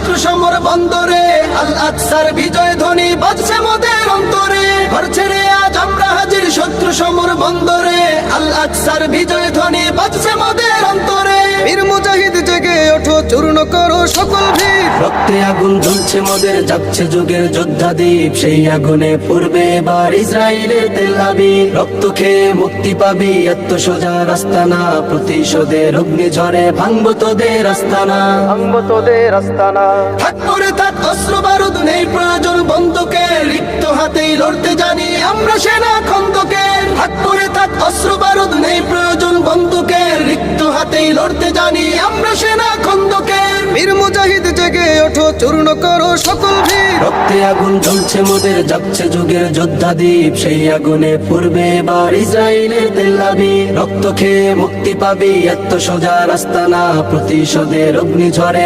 শত্রু সমর বন্দরে, আল আকসার বিজয় ধ্বনি বাজছে মোদের অন্তরে। ঘর ছেড়ে আজ আমরা হাজির শত্রু সমর বন্দরে, আল আকসার বিজয় ধ্বনি বাজছে মোদের অন্তরে। বীর মুজাহিদ জেগে ওঠো, চূর্ণ করো সকল ভিড়। রক্তে আগুন জ্বলছে মোদের, যাচ্ছে যুগের যোদ্ধা দ্বীপ। সেই আগুনে পূর্বে এবার ইসরায়েলের তেল আবিব। রক্ত খেয়ে মুক্তি পাবি, এত সোজা রাস্তা না। প্রতিশোধের অগ্নি ঝরে ভাঙবো তোদের আস্তানা, ভাঙবো তোদের আস্তানা। থাক পরে থাক অস্ত্র বারুদ, নেই প্রয়োজন বন্দুকের। রিক্ত হাতেই লড়তে জানি আমরা সেনা খন্দকের। থাক পরে থাক অস্ত্র বারুদ, নেই প্রয়োজন বন্দুকের। রিক্ত হাতেই লড়তে জানি আমরা সেনা খন্দকের। বীর মুজাহিদ জেগে ওঠো, চূর্ণ করো সকল ভিড়। রক্তে আগুন জ্বলছে মোদের, যাচ্ছে যুগের যোদ্ধা দ্বীপ। সেই আগুনে পূর্বে এবার ইসরায়েলের তেল আবিব। রক্ত খেয়ে মুক্তি পাবি, এত সোজা রাস্তা না। প্রতিশোধের অগ্নি ঝরে